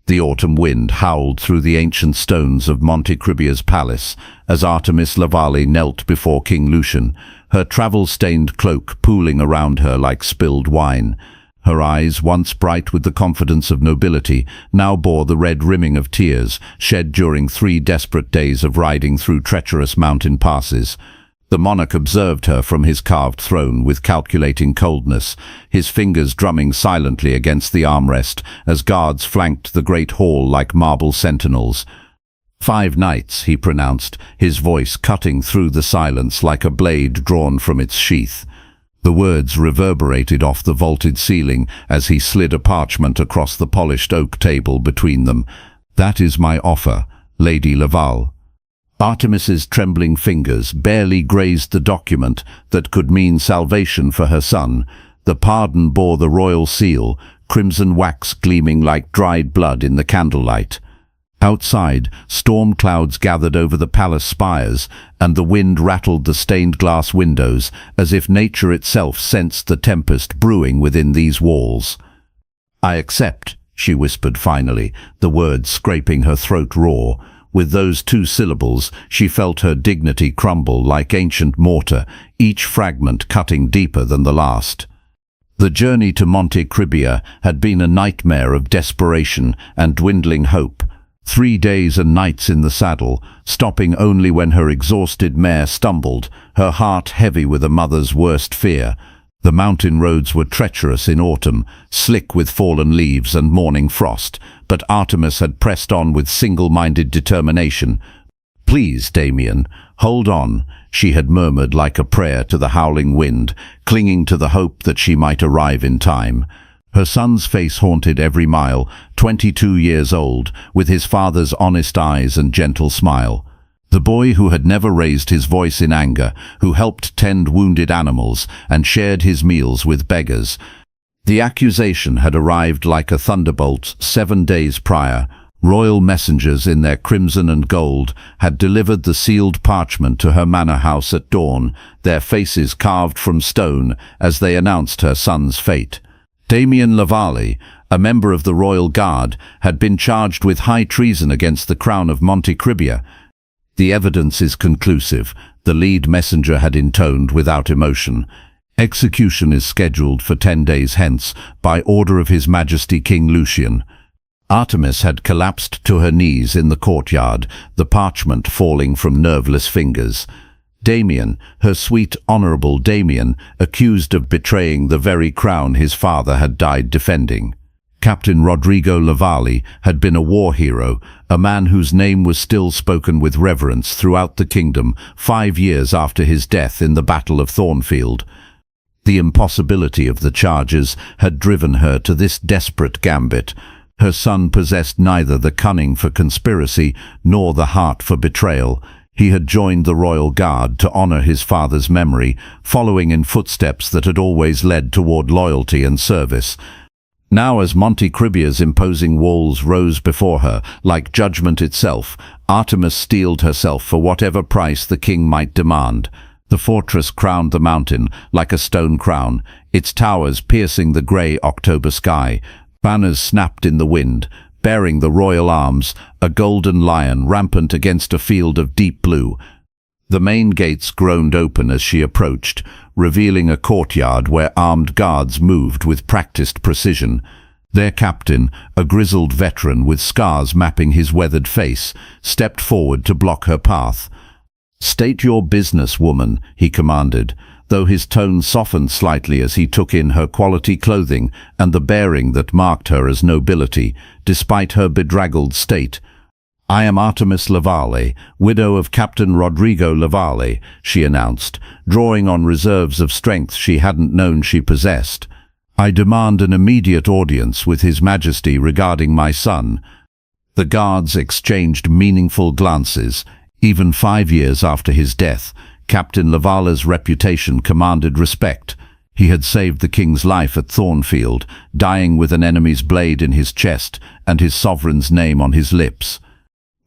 The autumn wind howled through the ancient stones of Montecribia's palace as Artemis Lavali knelt before King Lucian, her travel-stained cloak pooling around her like spilled wine. Her eyes, once bright with the confidence of nobility, now bore the red rimming of tears, shed during 3 desperate days of riding through treacherous mountain passes. The monarch observed her from his carved throne with calculating coldness, his fingers drumming silently against the armrest as guards flanked the great hall like marble sentinels. 5 nights, he pronounced, his voice cutting through the silence like a blade drawn from its sheath. The words reverberated off the vaulted ceiling as he slid a parchment across the polished oak table between them. "That is my offer, Lady Laval." Artemis's trembling fingers barely grazed the document that could mean salvation for her son. The pardon bore the royal seal, crimson wax gleaming like dried blood in the candlelight. Outside, storm clouds gathered over the palace spires, and the wind rattled the stained glass windows, as if nature itself sensed the tempest brewing within these walls. "I accept," she whispered finally, the words scraping her throat raw. With those 2 syllables, she felt her dignity crumble like ancient mortar, each fragment cutting deeper than the last. The journey to Montecribia had been a nightmare of desperation and dwindling hope. 3 days and nights in the saddle, stopping only when her exhausted mare stumbled, her heart heavy with a mother's worst fear. The mountain roads were treacherous in autumn, slick with fallen leaves and morning frost, but Artemis had pressed on with single-minded determination. "Please, Damien, hold on," she had murmured like a prayer to the howling wind, clinging to the hope that she might arrive in time. Her son's face haunted every mile, 22 years old, with his father's honest eyes and gentle smile. The boy who had never raised his voice in anger, who helped tend wounded animals and shared his meals with beggars. The accusation had arrived like a thunderbolt 7 days prior. Royal messengers in their crimson and gold had delivered the sealed parchment to her manor house at dawn, their faces carved from stone as they announced her son's fate. Damien Lavali, a member of the Royal Guard, had been charged with high treason against the Crown of Montecribia. "The evidence is conclusive," the lead messenger had intoned without emotion. "Execution is scheduled for 10 days hence, by order of His Majesty King Lucian." Artemis had collapsed to her knees in the courtyard, the parchment falling from nerveless fingers. Damien, her sweet, honorable Damien, accused of betraying the very crown his father had died defending. Captain Rodrigo Lavali had been a war hero, a man whose name was still spoken with reverence throughout the kingdom 5 years after his death in the Battle of Thornfield. The impossibility of the charges had driven her to this desperate gambit. Her son possessed neither the cunning for conspiracy nor the heart for betrayal. He had joined the Royal Guard to honor his father's memory, following in footsteps that had always led toward loyalty and service. Now, as Montecribia's imposing walls rose before her, like judgment itself, Artemis steeled herself for whatever price the king might demand. The fortress crowned the mountain like a stone crown, its towers piercing the grey October sky. Banners snapped in the wind, bearing the royal arms, a golden lion rampant against a field of deep blue. The main gates groaned open as she approached, revealing a courtyard where armed guards moved with practiced precision. Their captain, a grizzled veteran with scars mapping his weathered face, stepped forward to block her path. "State your business, woman," he commanded, though his tone softened slightly as he took in her quality clothing and the bearing that marked her as nobility, despite her bedraggled state. "I am Artemis Lavali, widow of Captain Rodrigo Lavali," she announced, drawing on reserves of strength she hadn't known she possessed. "I demand an immediate audience with His Majesty regarding my son." The guards exchanged meaningful glances. Even 5 years after his death, Captain Lavala's reputation commanded respect. He had saved the king's life at Thornfield, dying with an enemy's blade in his chest and his sovereign's name on his lips.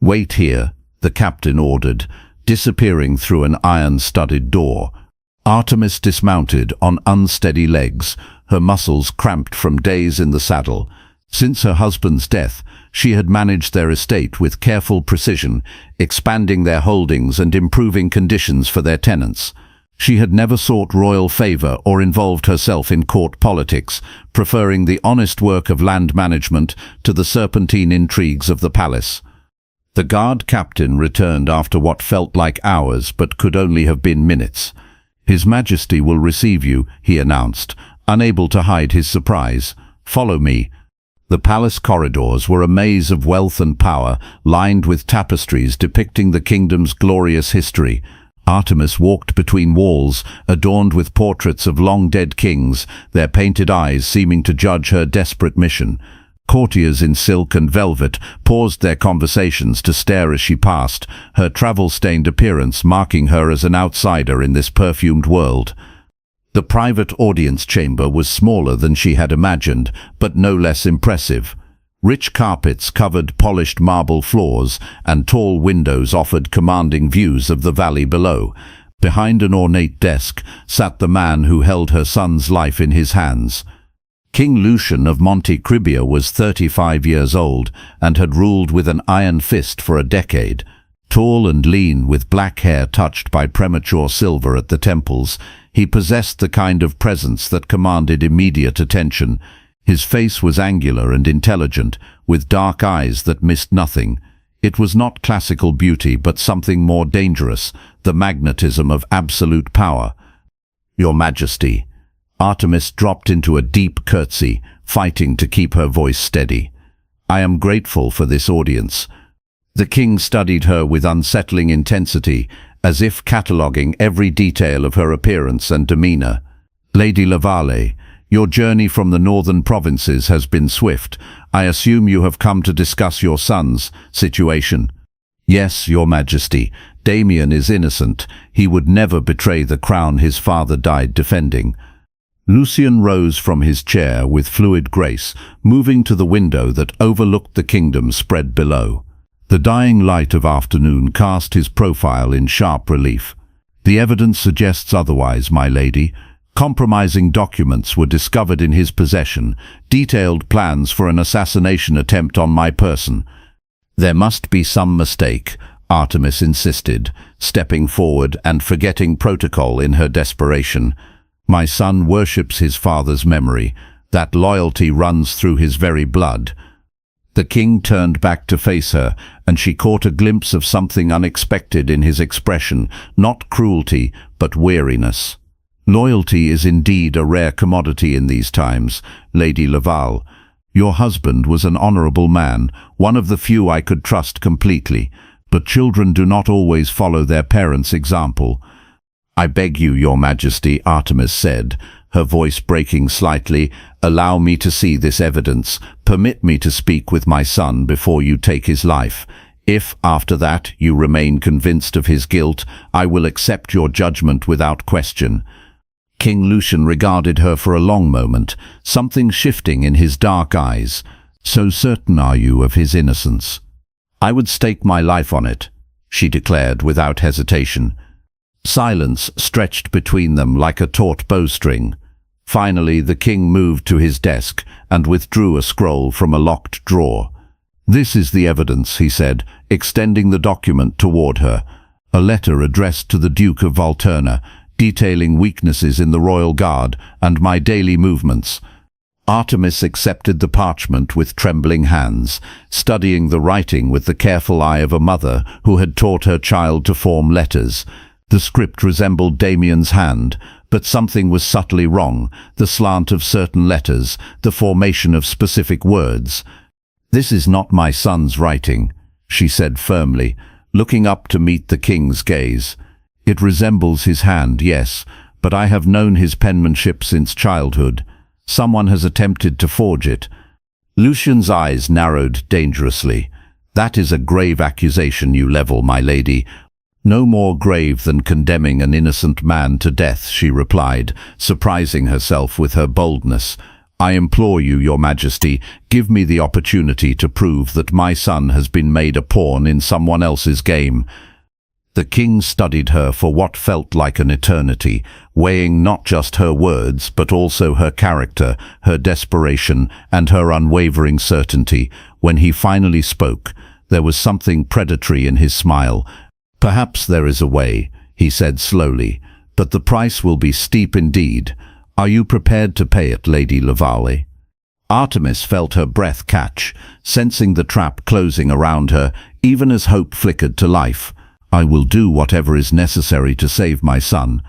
"Wait here," the captain ordered, disappearing through an iron-studded door. Artemis dismounted on unsteady legs, her muscles cramped from days in the saddle. Since her husband's death, She had managed their estate with careful precision, expanding their holdings and improving conditions for their tenants. She had never sought royal favor or involved herself in court politics, preferring the honest work of land management to the serpentine intrigues of the palace. The guard captain returned after what felt like hours but could only have been minutes. "His Majesty will receive you," he announced, unable to hide his surprise. "Follow me." The palace corridors were a maze of wealth and power, lined with tapestries depicting the kingdom's glorious history. Artemis walked between walls, adorned with portraits of long-dead kings, their painted eyes seeming to judge her desperate mission. Courtiers in silk and velvet paused their conversations to stare as she passed, her travel-stained appearance marking her as an outsider in this perfumed world. The private audience chamber was smaller than she had imagined, but no less impressive. Rich carpets covered polished marble floors, and tall windows offered commanding views of the valley below. Behind an ornate desk sat the man who held her son's life in his hands. King Lucian of Monte Cribia was 35 years old and had ruled with an iron fist for a decade. Tall and lean, with black hair touched by premature silver at the temples, he possessed the kind of presence that commanded immediate attention. His face was angular and intelligent, with dark eyes that missed nothing. It was not classical beauty, but something more dangerous, the magnetism of absolute power. "Your Majesty." Artemis dropped into a deep curtsy, fighting to keep her voice steady. "I am grateful for this audience." The king studied her with unsettling intensity, as if cataloguing every detail of her appearance and demeanor. "Lady Lavalle, your journey from the northern provinces has been swift. I assume you have come to discuss your son's situation." "Yes, Your Majesty. Damien is innocent. He would never betray the crown his father died defending." Lucian rose from his chair with fluid grace, moving to the window that overlooked the kingdom spread below. The dying light of afternoon cast his profile in sharp relief. "The evidence suggests otherwise, my lady. Compromising documents were discovered in his possession, detailed plans for an assassination attempt on my person." "There must be some mistake," Artemis insisted, stepping forward and forgetting protocol in her desperation. "My son worships his father's memory. That loyalty runs through his very blood." The king turned back to face her, and she caught a glimpse of something unexpected in his expression, not cruelty, but weariness. "Loyalty is indeed a rare commodity in these times, Lady Laval. Your husband was an honorable man, one of the few I could trust completely, but children do not always follow their parents' example." "I beg you, Your Majesty," Artemis said, her voice breaking slightly, "allow me to see this evidence. Permit me to speak with my son before you take his life. If, after that, you remain convinced of his guilt, I will accept your judgment without question." King Lucian regarded her for a long moment, something shifting in his dark eyes. "So certain are you of his innocence?" "I would stake my life on it," she declared without hesitation. Silence stretched between them like a taut bowstring. Finally, the king moved to his desk and withdrew a scroll from a locked drawer. "This is the evidence," he said, extending the document toward her. "A letter addressed to the Duke of Volturna, detailing weaknesses in the royal guard and my daily movements." Artemis accepted the parchment with trembling hands, studying the writing with the careful eye of a mother who had taught her child to form letters. The script resembled Damien's hand, but something was subtly wrong, the slant of certain letters, the formation of specific words. "This is not my son's writing," she said firmly, looking up to meet the king's gaze. "It resembles his hand, yes, but I have known his penmanship since childhood. Someone has attempted to forge it." Lucian's eyes narrowed dangerously. "That is a grave accusation you level, my lady." "No more grave than condemning an innocent man to death," she replied, surprising herself with her boldness. "I implore you, Your Majesty, give me the opportunity to prove that my son has been made a pawn in someone else's game." The king studied her for what felt like an eternity, weighing not just her words, but also her character, her desperation, and her unwavering certainty. When he finally spoke, there was something predatory in his smile. "Perhaps there is a way," he said slowly, "but the price will be steep indeed. Are you prepared to pay it, Lady Lavali?" Artemis felt her breath catch, sensing the trap closing around her, even as hope flickered to life. "I will do whatever is necessary to save my son."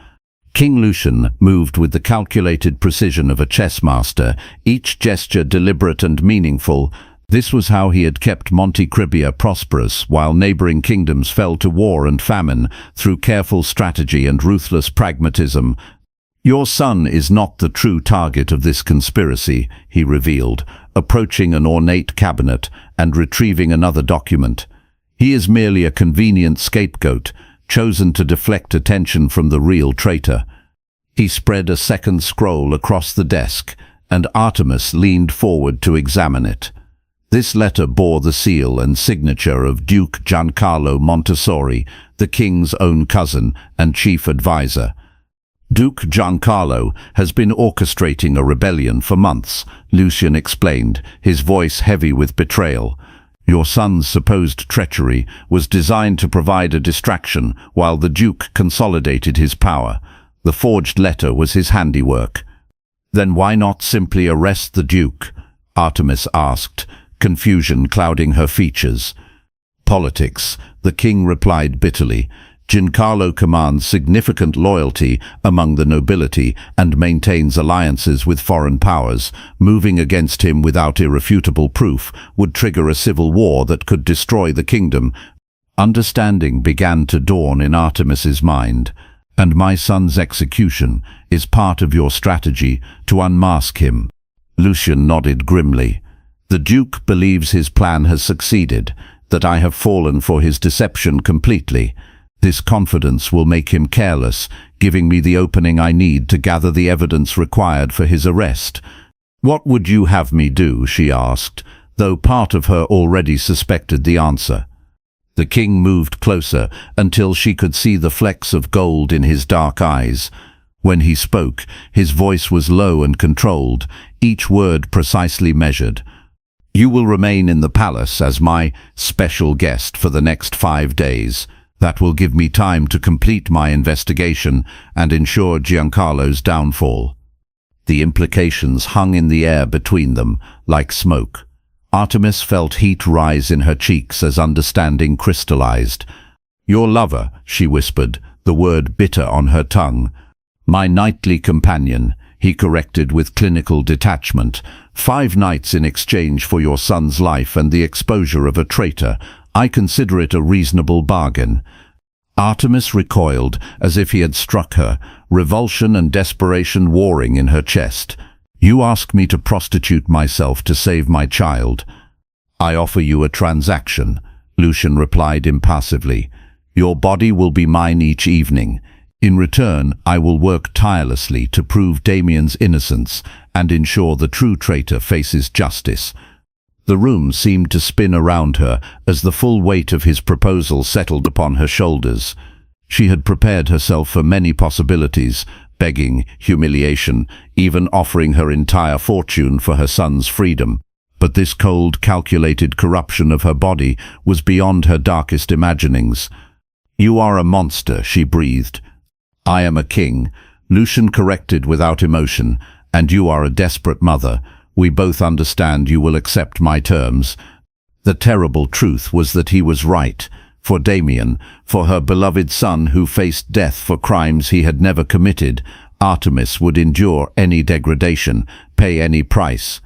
King Lucian moved with the calculated precision of a chess master, each gesture deliberate and meaningful. This was how he had kept Montecribia prosperous while neighboring kingdoms fell to war and famine, through careful strategy and ruthless pragmatism. "Your son is not the true target of this conspiracy," he revealed, approaching an ornate cabinet and retrieving another document. "He is merely a convenient scapegoat, chosen to deflect attention from the real traitor." He spread a second scroll across the desk, and Artemis leaned forward to examine it. This letter bore the seal and signature of Duke Giancarlo Montessori, the king's own cousin and chief advisor. "Duke Giancarlo has been orchestrating a rebellion for months," Lucian explained, his voice heavy with betrayal. "Your son's supposed treachery was designed to provide a distraction while the Duke consolidated his power. The forged letter was his handiwork." "Then why not simply arrest the Duke?" Artemis asked, confusion clouding her features. "Politics," the king replied bitterly. "Giancarlo commands significant loyalty among the nobility and maintains alliances with foreign powers. Moving against him without irrefutable proof would trigger a civil war that could destroy the kingdom." Understanding began to dawn in Artemis's mind. "And my son's execution is part of your strategy to unmask him." Lucian nodded grimly. "The Duke believes his plan has succeeded, that I have fallen for his deception completely. This confidence will make him careless, giving me the opening I need to gather the evidence required for his arrest." "What would you have me do?" she asked, though part of her already suspected the answer. The king moved closer until she could see the flecks of gold in his dark eyes. When he spoke, his voice was low and controlled, each word precisely measured. "You will remain in the palace as my special guest for the next 5 days. That will give me time to complete my investigation and ensure Giancarlo's downfall." The implications hung in the air between them, like smoke. Artemis felt heat rise in her cheeks as understanding crystallized. "Your lover," she whispered, the word bitter on her tongue. "My nightly companion," he corrected with clinical detachment. "5 nights in exchange for your son's life and the exposure of a traitor. I consider it a reasonable bargain." Artemis recoiled as if he had struck her, revulsion and desperation warring in her chest. "You ask me to prostitute myself to save my child?" "I offer you a transaction," Lucian replied impassively. "Your body will be mine each evening. In return, I will work tirelessly to prove Damien's innocence and ensure the true traitor faces justice." The room seemed to spin around her as the full weight of his proposal settled upon her shoulders. She had prepared herself for many possibilities, begging, humiliation, even offering her entire fortune for her son's freedom. But this cold, calculated corruption of her body was beyond her darkest imaginings. "You are a monster," she breathed. "I am a king," Lucian corrected without emotion, "and you are a desperate mother. We both understand you will accept my terms." The terrible truth was that he was right. For Damien, for her beloved son who faced death for crimes he had never committed, Artemis would endure any degradation, pay any price.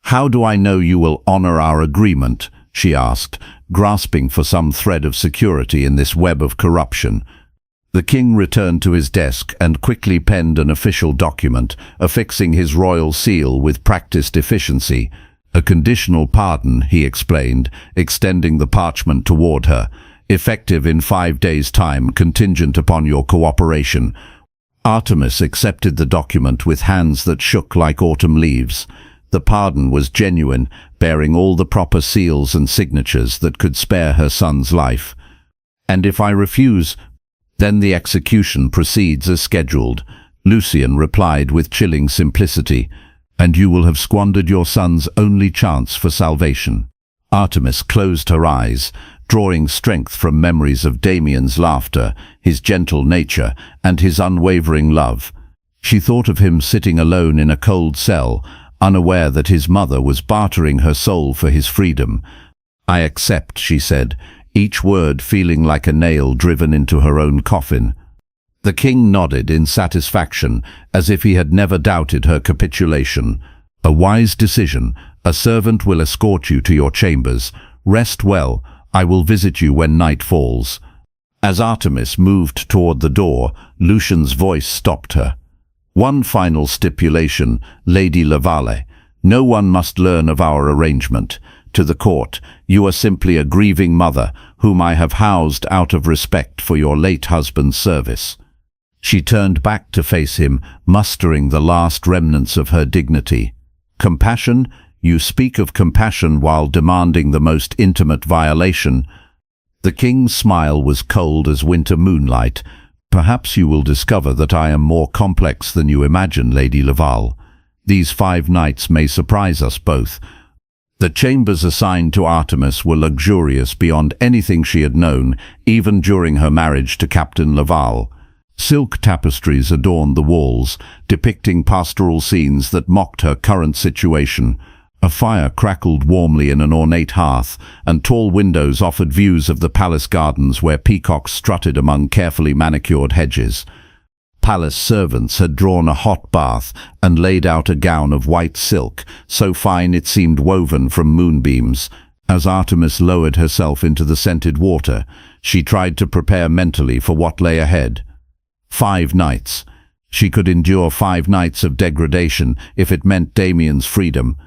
"How do I know you will honor our agreement?" she asked, grasping for some thread of security in this web of corruption. The king returned to his desk and quickly penned an official document, affixing his royal seal with practiced efficiency. "A conditional pardon," he explained, extending the parchment toward her. "Effective in 5 days' time, contingent upon your cooperation." Artemis accepted the document with hands that shook like autumn leaves. The pardon was genuine, bearing all the proper seals and signatures that could spare her son's life. And if I refuse, then the execution proceeds as scheduled, Lucian replied with chilling simplicity, and you will have squandered your son's only chance for salvation. Artemis closed her eyes, drawing strength from memories of Damien's laughter, his gentle nature, and his unwavering love. She thought of him sitting alone in a cold cell, unaware that his mother was bartering her soul for his freedom. I accept, she said, each word feeling like a nail driven into her own coffin. The king nodded in satisfaction, as if he had never doubted her capitulation. A wise decision. A servant will escort you to your chambers. Rest well. I will visit you when night falls. As Artemis moved toward the door, Lucian's voice stopped her. One final stipulation, Lady Lavalle. No one must learn of our arrangement. To the court, you are simply a grieving mother, whom I have housed out of respect for your late husband's service. She turned back to face him, mustering the last remnants of her dignity. Compassion? You speak of compassion while demanding the most intimate violation. The king's smile was cold as winter moonlight. Perhaps you will discover that I am more complex than you imagine, Lady Laval. These 5 nights may surprise us both. The chambers assigned to Artemis were luxurious beyond anything she had known, even during her marriage to Captain Laval. Silk tapestries adorned the walls, depicting pastoral scenes that mocked her current situation. A fire crackled warmly in an ornate hearth, and tall windows offered views of the palace gardens where peacocks strutted among carefully manicured hedges. Palace servants had drawn a hot bath and laid out a gown of white silk, so fine it seemed woven from moonbeams. As Artemis lowered herself into the scented water, she tried to prepare mentally for what lay ahead. 5 nights. She could endure 5 nights of degradation if it meant Damien's freedom.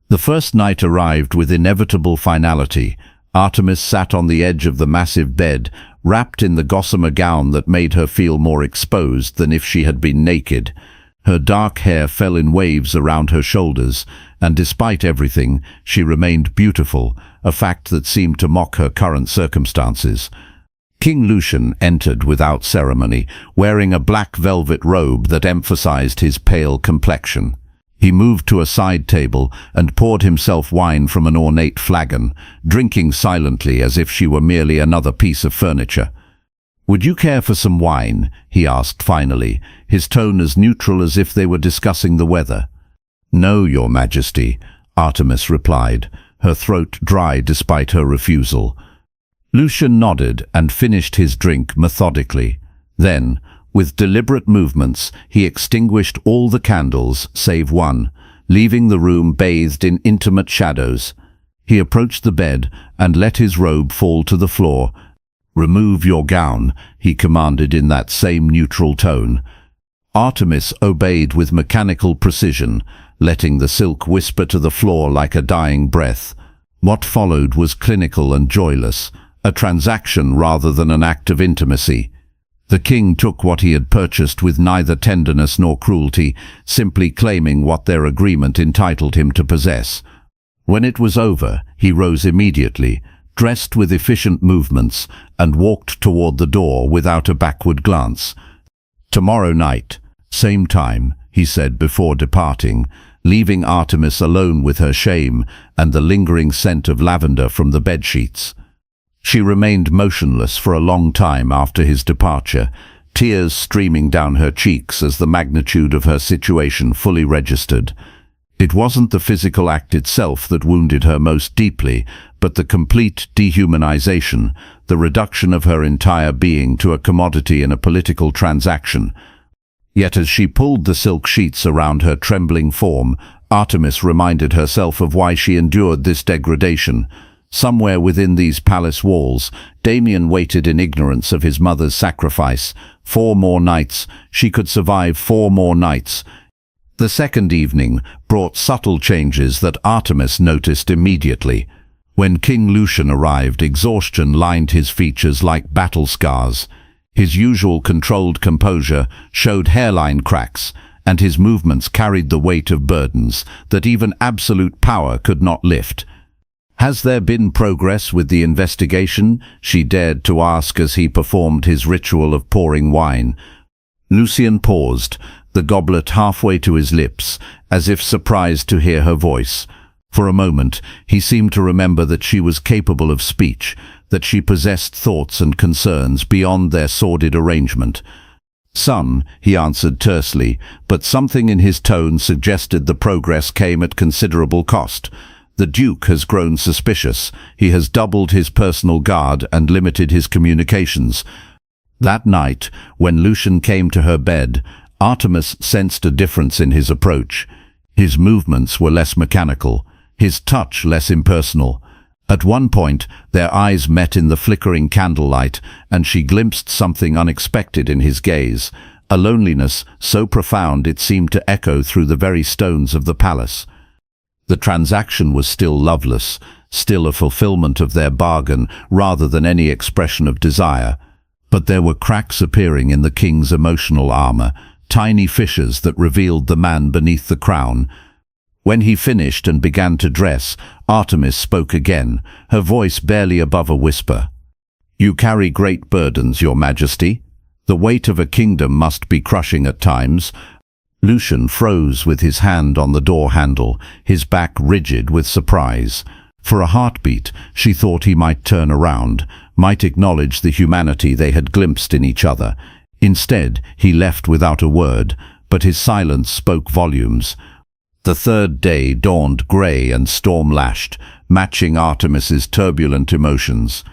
The first night arrived with inevitable finality. Artemis sat on the edge of the massive bed, wrapped in the gossamer gown that made her feel more exposed than if she had been naked. Her dark hair fell in waves around her shoulders, and despite everything, she remained beautiful, a fact that seemed to mock her current circumstances. King Lucian entered without ceremony, wearing a black velvet robe that emphasized his pale complexion. He moved to a side table and poured himself wine from an ornate flagon, drinking silently as if she were merely another piece of furniture. "Would you care for some wine?" he asked finally, his tone as neutral as if they were discussing the weather. "No, Your Majesty," Artemis replied, her throat dry despite her refusal. Lucian nodded and finished his drink methodically. Then, with deliberate movements, he extinguished all the candles save one, leaving the room bathed in intimate shadows. He approached the bed and let his robe fall to the floor. "Remove your gown," he commanded in that same neutral tone. Artemis obeyed with mechanical precision, letting the silk whisper to the floor like a dying breath. What followed was clinical and joyless, a transaction rather than an act of intimacy. The king took what he had purchased with neither tenderness nor cruelty, simply claiming what their agreement entitled him to possess. When it was over, he rose immediately, dressed with efficient movements, and walked toward the door without a backward glance. "Tomorrow night, same time," he said before departing, leaving Artemis alone with her shame and the lingering scent of lavender from the bedsheets. She remained motionless for a long time after his departure, tears streaming down her cheeks as the magnitude of her situation fully registered. It wasn't the physical act itself that wounded her most deeply, but the complete dehumanization, the reduction of her entire being to a commodity in a political transaction. Yet as she pulled the silk sheets around her trembling form, Artemis reminded herself of why she endured this degradation. Somewhere within these palace walls, Damien waited in ignorance of his mother's sacrifice. 4 more nights. She could survive 4 more nights. The second evening brought subtle changes that Artemis noticed immediately. When King Lucian arrived, exhaustion lined his features like battle scars. His usual controlled composure showed hairline cracks, and his movements carried the weight of burdens that even absolute power could not lift. "Has there been progress with the investigation?" she dared to ask as he performed his ritual of pouring wine. Lucian paused, the goblet halfway to his lips, as if surprised to hear her voice. For a moment, he seemed to remember that she was capable of speech, that she possessed thoughts and concerns beyond their sordid arrangement. "Some," he answered tersely, but something in his tone suggested the progress came at considerable cost. "The Duke has grown suspicious. He has doubled his personal guard and limited his communications." That night, when Lucian came to her bed, Artemis sensed a difference in his approach. His movements were less mechanical, his touch less impersonal. At one point, their eyes met in the flickering candlelight, and she glimpsed something unexpected in his gaze, a loneliness so profound it seemed to echo through the very stones of the palace. The transaction was still loveless, still a fulfillment of their bargain rather than any expression of desire. But there were cracks appearing in the king's emotional armor, tiny fissures that revealed the man beneath the crown. When he finished and began to dress, Artemis spoke again, her voice barely above a whisper. "You carry great burdens, Your Majesty. The weight of a kingdom must be crushing at times." Lucian froze with his hand on the door handle, his back rigid with surprise. For a heartbeat, she thought he might turn around, might acknowledge the humanity they had glimpsed in each other. Instead, he left without a word, but his silence spoke volumes. The third day dawned grey and storm-lashed, matching Artemis's turbulent emotions.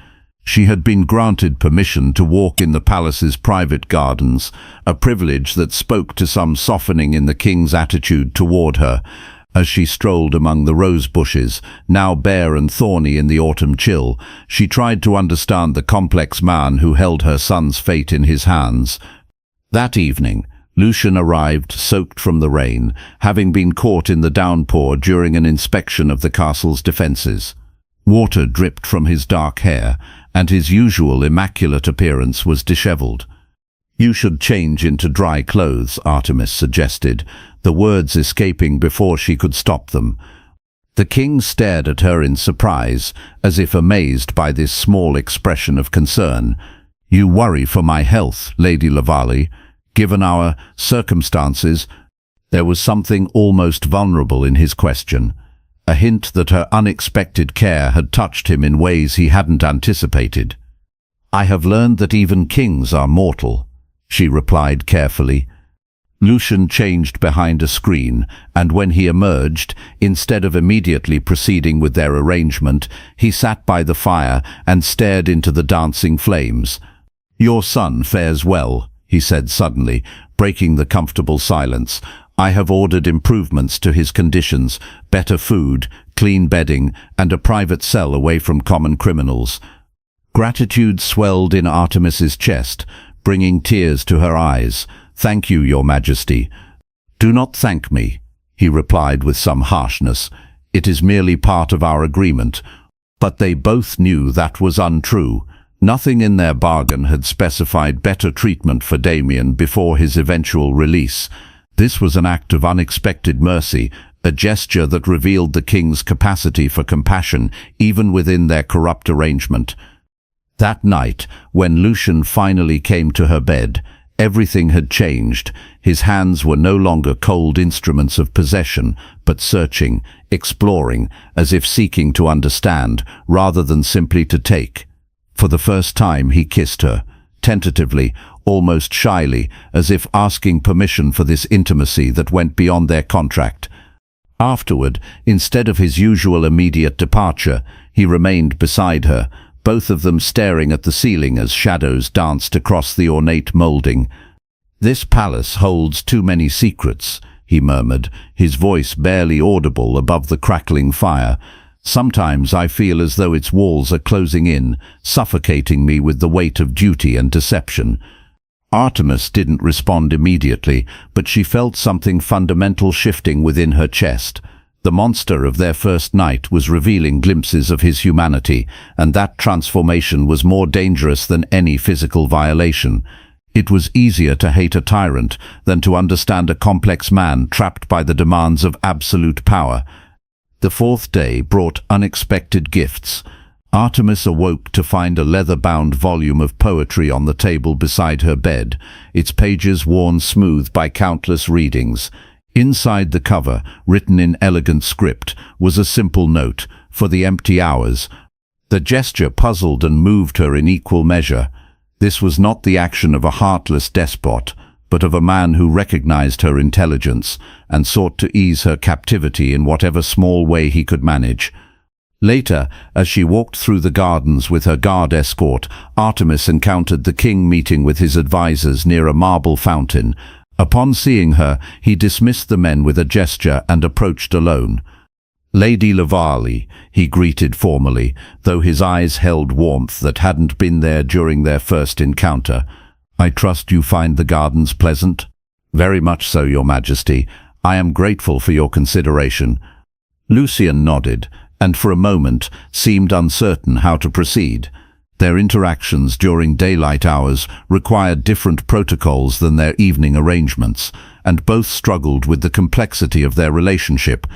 She had been granted permission to walk in the palace's private gardens, a privilege that spoke to some softening in the king's attitude toward her. As she strolled among the rose bushes, now bare and thorny in the autumn chill, she tried to understand the complex man who held her son's fate in his hands. That evening, Lucian arrived soaked from the rain, having been caught in the downpour during an inspection of the castle's defences. Water dripped from his dark hair, and his usual immaculate appearance was dishevelled. "You should change into dry clothes," Artemis suggested, the words escaping before she could stop them. The king stared at her in surprise, as if amazed by this small expression of concern. "You worry for my health, Lady Lavali. Given our circumstances," there was something almost vulnerable in his question, a hint that her unexpected care had touched him in ways he hadn't anticipated. "I have learned that even kings are mortal," she replied carefully. Lucian changed behind a screen, and when he emerged, instead of immediately proceeding with their arrangement, he sat by the fire and stared into the dancing flames. "Your son fares well," he said suddenly, breaking the comfortable silence. "I have ordered improvements to his conditions, better food, clean bedding, and a private cell away from common criminals." Gratitude swelled in Artemis's chest, bringing tears to her eyes. "Thank you, Your Majesty." "Do not thank me," he replied with some harshness. "It is merely part of our agreement." But they both knew that was untrue. Nothing in their bargain had specified better treatment for Damien before his eventual release. This was an act of unexpected mercy, a gesture that revealed the king's capacity for compassion even within their corrupt arrangement. That night, when Lucian finally came to her bed, everything had changed. His hands were no longer cold instruments of possession, but searching, exploring, as if seeking to understand, rather than simply to take. For the first time he kissed her, tentatively, almost shyly, as if asking permission for this intimacy that went beyond their contract. Afterward, instead of his usual immediate departure, he remained beside her, both of them staring at the ceiling as shadows danced across the ornate moulding. "This palace holds too many secrets," he murmured, his voice barely audible above the crackling fire. "Sometimes I feel as though its walls are closing in, suffocating me with the weight of duty and deception." Artemis didn't respond immediately, but she felt something fundamental shifting within her chest. The monster of their first night was revealing glimpses of his humanity, and that transformation was more dangerous than any physical violation. It was easier to hate a tyrant than to understand a complex man trapped by the demands of absolute power. The fourth day brought unexpected gifts. Artemis awoke to find a leather-bound volume of poetry on the table beside her bed, its pages worn smooth by countless readings. Inside the cover, written in elegant script, was a simple note, "For the empty hours." The gesture puzzled and moved her in equal measure. This was not the action of a heartless despot, but of a man who recognized her intelligence and sought to ease her captivity in whatever small way he could manage. Later, as she walked through the gardens with her guard escort, Artemis encountered the king meeting with his advisors near a marble fountain. Upon seeing her, he dismissed the men with a gesture and approached alone. "Lady Lavali," he greeted formally, though his eyes held warmth that hadn't been there during their first encounter. "I trust you find the gardens pleasant?" "Very much so, Your Majesty. I am grateful for your consideration." Lucian nodded, and for a moment seemed uncertain how to proceed. Their interactions during daylight hours required different protocols than their evening arrangements, and both struggled with the complexity of their relationship.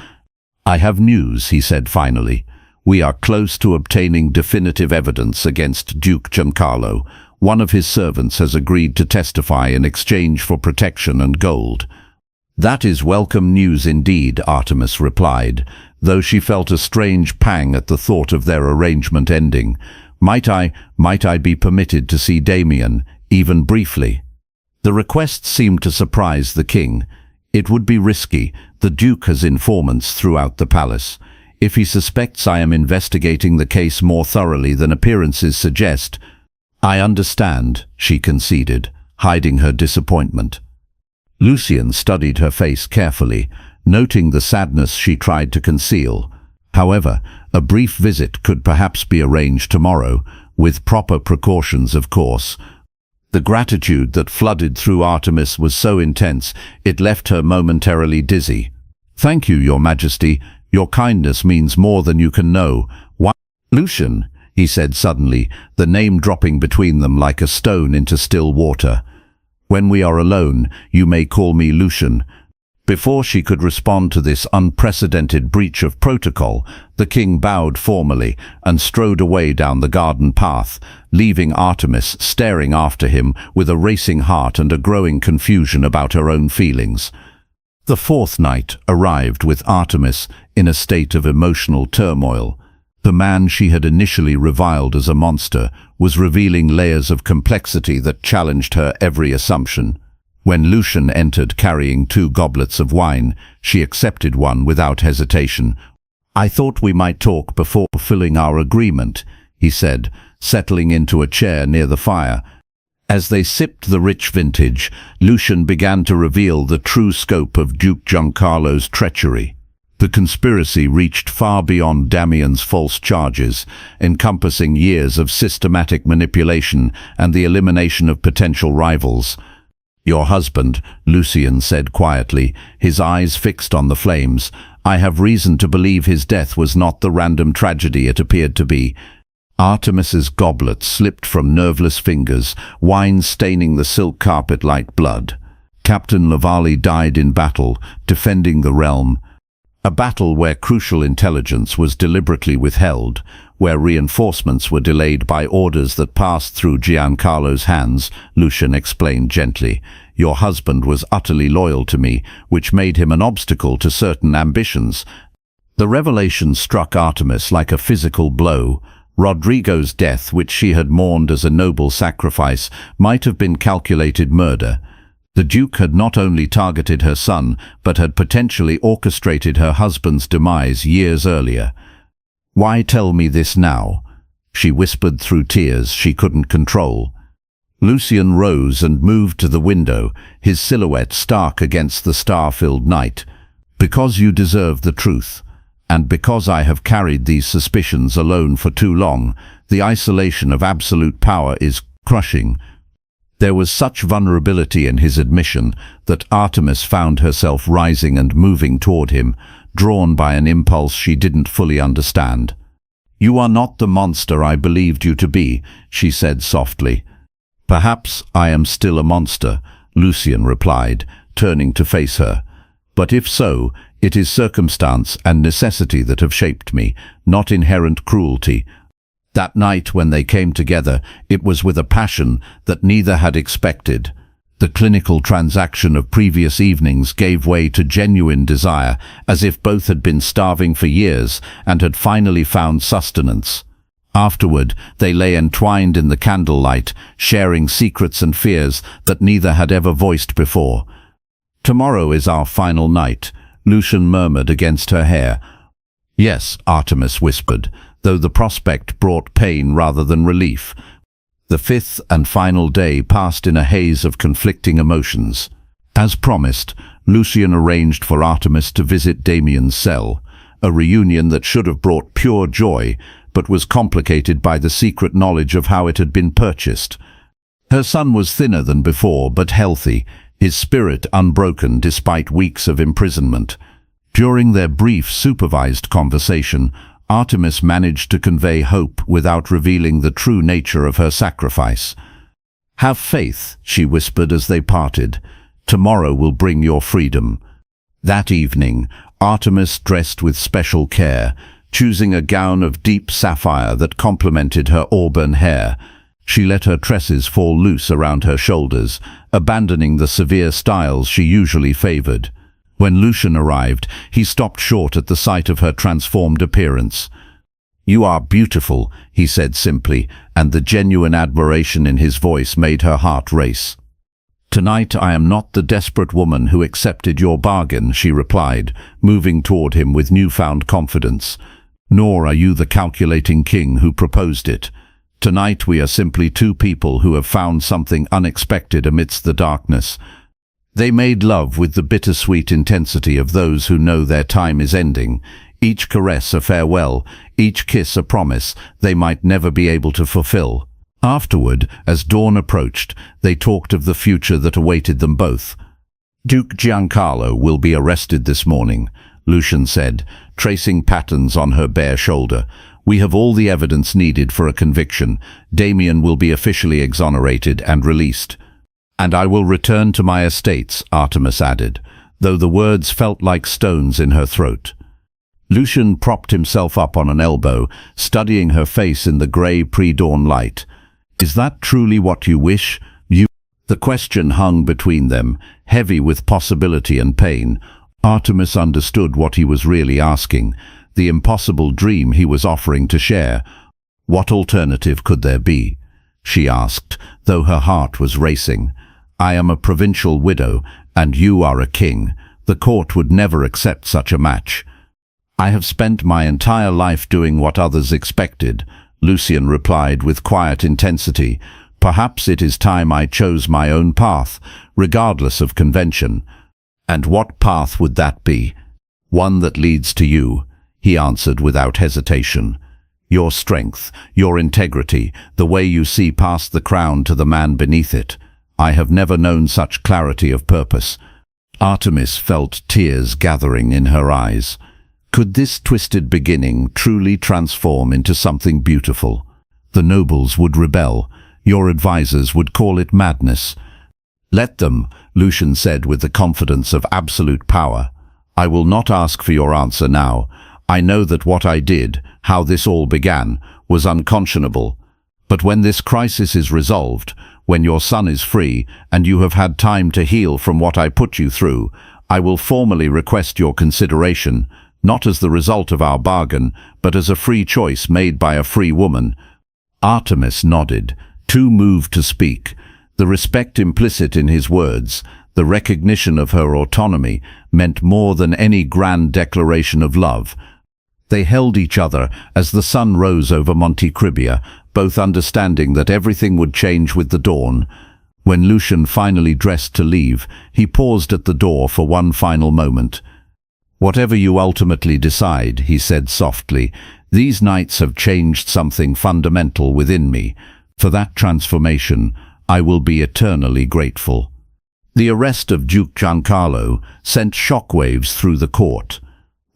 "I have news," he said finally. "We are close to obtaining definitive evidence against Duke Giancarlo. One of his servants has agreed to testify in exchange for protection and gold." "That is welcome news indeed," Artemis replied, though she felt a strange pang at the thought of their arrangement ending. Might I be permitted to see Damien, even briefly?" The request seemed to surprise the king. "It would be risky. The Duke has informants throughout the palace. If he suspects I am investigating the case more thoroughly than appearances suggest—" "I understand," she conceded, hiding her disappointment. Lucian studied her face carefully, noting the sadness she tried to conceal. However, a brief visit could perhaps be arranged tomorrow, with proper precautions, of course. The gratitude that flooded through Artemis was so intense it left her momentarily dizzy. "Thank you, Your Majesty. Your kindness means more than you can know." "Why, Lucian," he said suddenly, the name dropping between them like a stone into still water. "When we are alone, you may call me Lucian." Before she could respond to this unprecedented breach of protocol, the king bowed formally and strode away down the garden path, leaving Artemis staring after him with a racing heart and a growing confusion about her own feelings. The fourth night arrived with Artemis in a state of emotional turmoil. The man she had initially reviled as a monster was revealing layers of complexity that challenged her every assumption. When Lucian entered carrying 2 goblets of wine, she accepted one without hesitation. "I thought we might talk before fulfilling our agreement," he said, settling into a chair near the fire. As they sipped the rich vintage, Lucian began to reveal the true scope of Duke Giancarlo's treachery. The conspiracy reached far beyond Damien's false charges, encompassing years of systematic manipulation and the elimination of potential rivals. "Your husband," Lucian said quietly, his eyes fixed on the flames. "I have reason to believe his death was not the random tragedy it appeared to be." Artemis's goblet slipped from nerveless fingers, wine staining the silk carpet like blood. Captain Lavali died in battle, defending the realm. A battle where crucial intelligence was deliberately withheld, where reinforcements were delayed by orders that passed through Giancarlo's hands, Lucian explained gently. "Your husband was utterly loyal to me, which made him an obstacle to certain ambitions." The revelation struck Artemis like a physical blow. Rodrigo's death, which she had mourned as a noble sacrifice, might have been calculated murder. The Duke had not only targeted her son, but had potentially orchestrated her husband's demise years earlier. "Why tell me this now?" she whispered through tears she couldn't control. Lucian rose and moved to the window, his silhouette stark against the star-filled night. "Because you deserve the truth, and because I have carried these suspicions alone for too long. The isolation of absolute power is crushing." There was such vulnerability in his admission that Artemis found herself rising and moving toward him, drawn by an impulse she didn't fully understand. "You are not the monster I believed you to be," she said softly. "Perhaps I am still a monster," Lucian replied, turning to face her. "But if so, It is circumstance and necessity that have shaped me, not inherent cruelty. That night when they came together, it was with a passion that neither had expected. The clinical transaction of previous evenings gave way to genuine desire, as if both had been starving for years and had finally found sustenance. Afterward, they lay entwined in the candlelight, sharing secrets and fears that neither had ever voiced before. "Tomorrow is our final night," Lucian murmured against her hair. "Yes," Artemis whispered, though the prospect brought pain rather than relief. The fifth and final day passed in a haze of conflicting emotions. As promised, Lucian arranged for Artemis to visit Damien's cell, a reunion that should have brought pure joy, but was complicated by the secret knowledge of how it had been purchased. Her son was thinner than before, but healthy, his spirit unbroken despite weeks of imprisonment. During their brief, supervised conversation, Artemis managed to convey hope without revealing the true nature of her sacrifice. "Have faith," she whispered as they parted. "Tomorrow will bring your freedom." That evening, Artemis dressed with special care, choosing a gown of deep sapphire that complemented her auburn hair. She let her tresses fall loose around her shoulders, abandoning the severe styles she usually favored. When Lucian arrived, he stopped short at the sight of her transformed appearance. "You are beautiful," he said simply, and the genuine admiration in his voice made her heart race. "Tonight I am not the desperate woman who accepted your bargain," she replied, moving toward him with newfound confidence. "Nor are you the calculating king who proposed it. Tonight we are simply two people who have found something unexpected amidst the darkness." They made love with the bittersweet intensity of those who know their time is ending, each caress a farewell, each kiss a promise they might never be able to fulfill. Afterward, as dawn approached, they talked of the future that awaited them both. "Duke Giancarlo will be arrested this morning," Lucian said, tracing patterns on her bare shoulder. "We have all the evidence needed for a conviction. Damien will be officially exonerated and released." "And I will return to my estates," Artemis added, though the words felt like stones in her throat. Lucian propped himself up on an elbow, studying her face in the grey pre-dawn light. "Is that truly what you wish? The question hung between them, heavy with possibility and pain. Artemis understood what he was really asking, the impossible dream he was offering to share. "What alternative could there be?" she asked, though her heart was racing. "I am a provincial widow, and you are a king. The court would never accept such a match." "I have spent my entire life doing what others expected," Lucian replied with quiet intensity. "Perhaps it is time I chose my own path, regardless of convention." "And what path would that be?" "One that leads to you," he answered without hesitation. "Your strength, your integrity, the way you see past the crown to the man beneath it. I have never known such clarity of purpose." Artemis felt tears gathering in her eyes. Could this twisted beginning truly transform into something beautiful? The nobles would rebel. Your advisors would call it madness. "Let them," Lucian said with the confidence of absolute power. "I will not ask for your answer now. I know that what I did, how this all began, was unconscionable. But when this crisis is resolved, when your son is free, and you have had time to heal from what I put you through, I will formally request your consideration, not as the result of our bargain, but as a free choice made by a free woman." Artemis nodded, too moved to speak. The respect implicit in his words, the recognition of her autonomy, meant more than any grand declaration of love. They held each other as the sun rose over Monte Cribia, both understanding that everything would change with the dawn. When Lucian finally dressed to leave, he paused at the door for one final moment. "Whatever you ultimately decide," he said softly, "these nights have changed something fundamental within me. For that transformation, I will be eternally grateful." The arrest of Duke Giancarlo sent shockwaves through the court.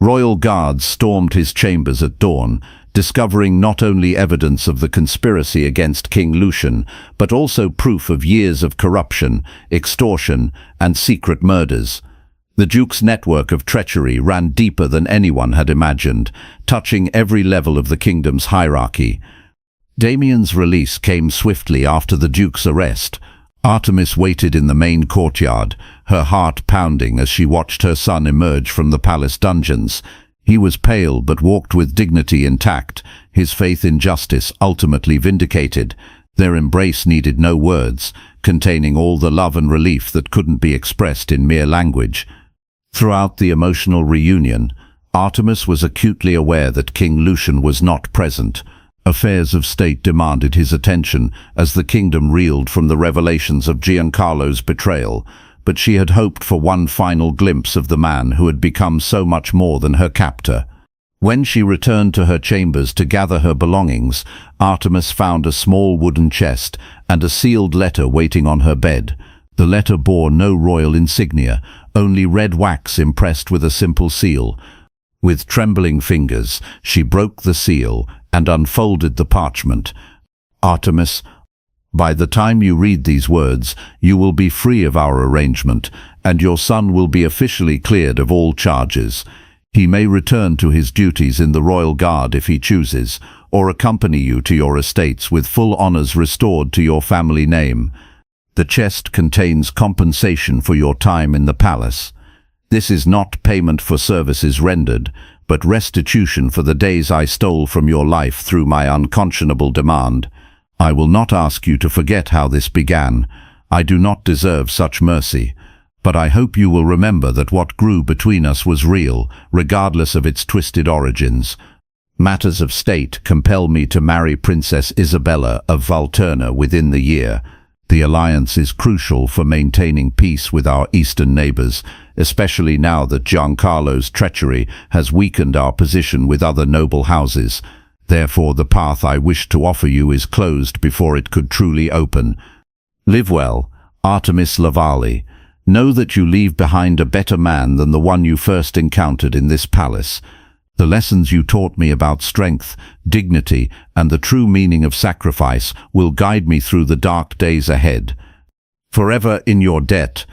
Royal guards stormed his chambers at dawn, discovering not only evidence of the conspiracy against King Lucian, but also proof of years of corruption, extortion, and secret murders. The Duke's network of treachery ran deeper than anyone had imagined, touching every level of the kingdom's hierarchy. Damien's release came swiftly after the Duke's arrest. Artemis waited in the main courtyard, her heart pounding as she watched her son emerge from the palace dungeons. He was pale but walked with dignity intact, his faith in justice ultimately vindicated. Their embrace needed no words, containing all the love and relief that couldn't be expressed in mere language. Throughout the emotional reunion, Artemis was acutely aware that King Lucian was not present. Affairs of state demanded his attention as the kingdom reeled from the revelations of Giancarlo's betrayal, but she had hoped for one final glimpse of the man who had become so much more than her captor. When she returned to her chambers to gather her belongings, Artemis found a small wooden chest and a sealed letter waiting on her bed. The letter bore no royal insignia, only red wax impressed with a simple seal. With trembling fingers, she broke the seal and unfolded the parchment. Artemis, by the time you read these words, you will be free of our arrangement, and your son will be officially cleared of all charges. He may return to his duties in the royal guard if he chooses, or accompany you to your estates with full honors restored to your family name. The chest contains compensation for your time in the palace. This is not payment for services rendered, but restitution for the days I stole from your life through my unconscionable demand. I will not ask you to forget how this began. I do not deserve such mercy. But I hope you will remember that what grew between us was real, regardless of its twisted origins. Matters of state compel me to marry Princess Isabella of Valterna within the year. The alliance is crucial for maintaining peace with our eastern neighbors, especially now that Giancarlo's treachery has weakened our position with other noble houses. Therefore, the path I wish to offer you is closed before it could truly open. Live well, Artemis Lavali. Know that you leave behind a better man than the one you first encountered in this palace. The lessons you taught me about strength, dignity, and the true meaning of sacrifice will guide me through the dark days ahead. Forever in your debt.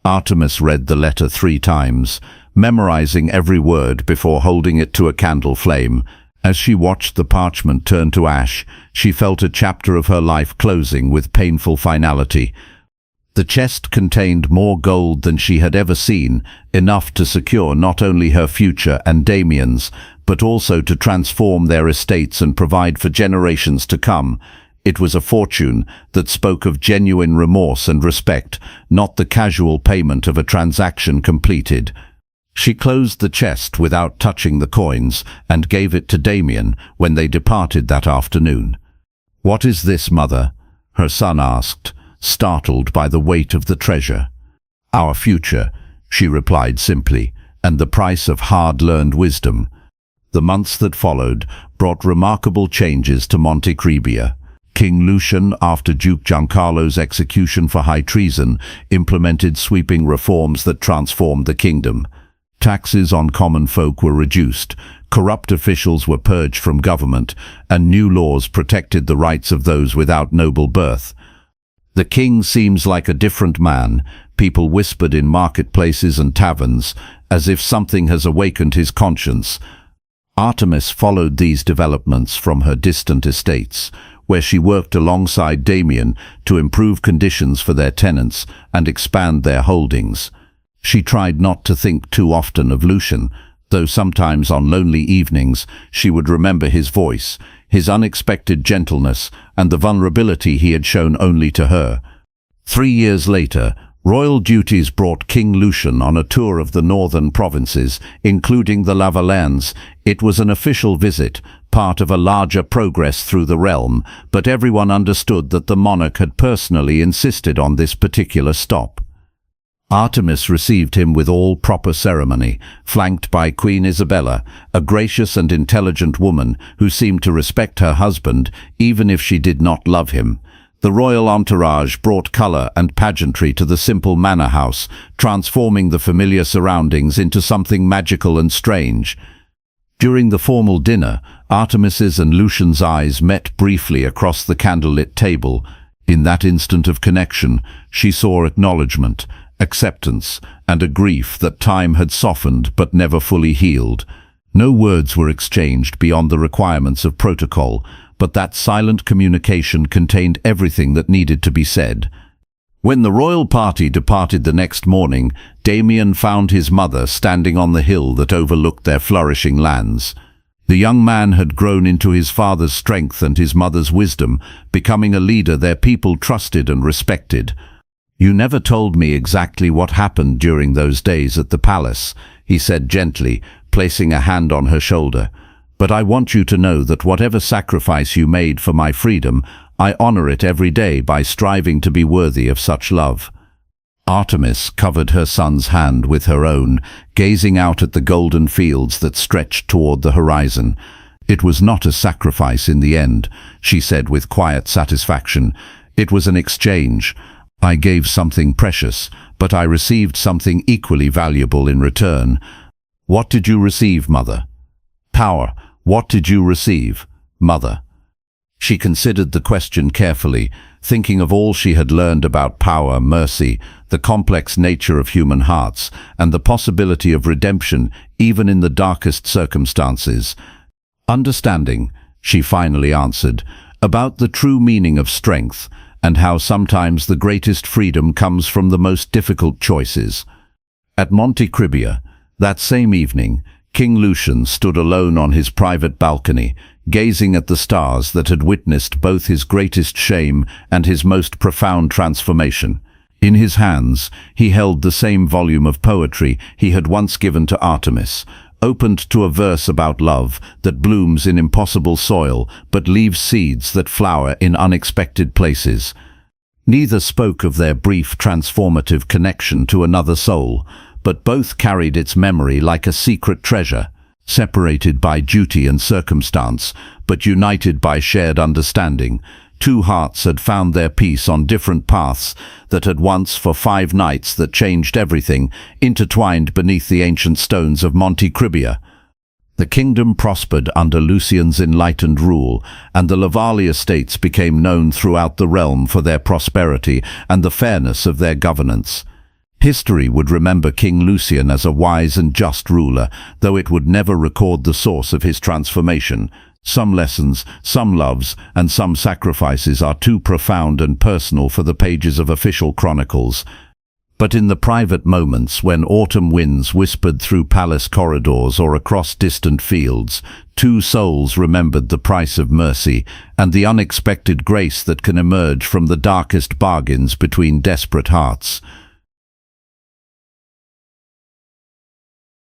Artemis read the letter 3 times, memorizing every word before holding it to a candle flame. As she watched the parchment turn to ash, she felt a chapter of her life closing with painful finality. The chest contained more gold than she had ever seen, enough to secure not only her future and Damien's, but also to transform their estates and provide for generations to come. It was a fortune that spoke of genuine remorse and respect, not the casual payment of a transaction completed. She closed the chest without touching the coins and gave it to Damien when they departed that afternoon. "What is this, mother?" her son asked, startled by the weight of the treasure. "Our future," she replied simply, "and the price of hard-learned wisdom." The months that followed brought remarkable changes to Montecrebia. King Lucian, after Duke Giancarlo's execution for high treason, implemented sweeping reforms that transformed the kingdom. Taxes on common folk were reduced, corrupt officials were purged from government, and new laws protected the rights of those without noble birth. "The king seems like a different man," people whispered in marketplaces and taverns, as if something has awakened his conscience. Artemis followed these developments from her distant estates, where she worked alongside Damien to improve conditions for their tenants and expand their holdings. She tried not to think too often of Lucian, though sometimes on lonely evenings she would remember his voice, his unexpected gentleness, and the vulnerability he had shown only to her. 3 years later, royal duties brought King Lucian on a tour of the northern provinces, including the Lavalans. It was an official visit, part of a larger progress through the realm, but everyone understood that the monarch had personally insisted on this particular stop. Artemis received him with all proper ceremony, flanked by Queen Isabella, a gracious and intelligent woman who seemed to respect her husband even if she did not love him. The royal entourage brought color and pageantry to the simple manor house, transforming the familiar surroundings into something magical and strange. During the formal dinner, Artemis's and Lucian's eyes met briefly across the candlelit table. In that instant of connection, she saw acknowledgement, acceptance, and a grief that time had softened but never fully healed. No words were exchanged beyond the requirements of protocol, but that silent communication contained everything that needed to be said. When the royal party departed the next morning, Damien found his mother standing on the hill that overlooked their flourishing lands. The young man had grown into his father's strength and his mother's wisdom, becoming a leader their people trusted and respected. "You never told me exactly what happened during those days at the palace," he said gently, placing a hand on her shoulder. "But I want you to know that whatever sacrifice you made for my freedom, I honor it every day by striving to be worthy of such love." Artemis covered her son's hand with her own, gazing out at the golden fields that stretched toward the horizon. "It was not a sacrifice in the end," she said with quiet satisfaction. "It was an exchange. I gave something precious, but I received something equally valuable in return." "What did you receive, Mother?" "Power. What did you receive, Mother?" She considered the question carefully, thinking of all she had learned about power, mercy, the complex nature of human hearts, and the possibility of redemption even in the darkest circumstances. "Understanding," she finally answered, "about the true meaning of strength, and how sometimes the greatest freedom comes from the most difficult choices." At Monte Cribia, that same evening, King Lucian stood alone on his private balcony, gazing at the stars that had witnessed both his greatest shame and his most profound transformation. In his hands, he held the same volume of poetry he had once given to Artemis, opened to a verse about love that blooms in impossible soil but leaves seeds that flower in unexpected places. Neither spoke of their brief transformative connection to another soul, but both carried its memory like a secret treasure, separated by duty and circumstance, but united by shared understanding. Two hearts had found their peace on different paths that had once, for 5 nights that changed everything, intertwined beneath the ancient stones of Monte Cribia. The kingdom prospered under Lucian's enlightened rule, and the Lavali estates became known throughout the realm for their prosperity and the fairness of their governance. History would remember King Lucian as a wise and just ruler, though it would never record the source of his transformation. Some lessons, some loves, and some sacrifices are too profound and personal for the pages of official chronicles. But in the private moments when autumn winds whispered through palace corridors or across distant fields, two souls remembered the price of mercy and the unexpected grace that can emerge from the darkest bargains between desperate hearts.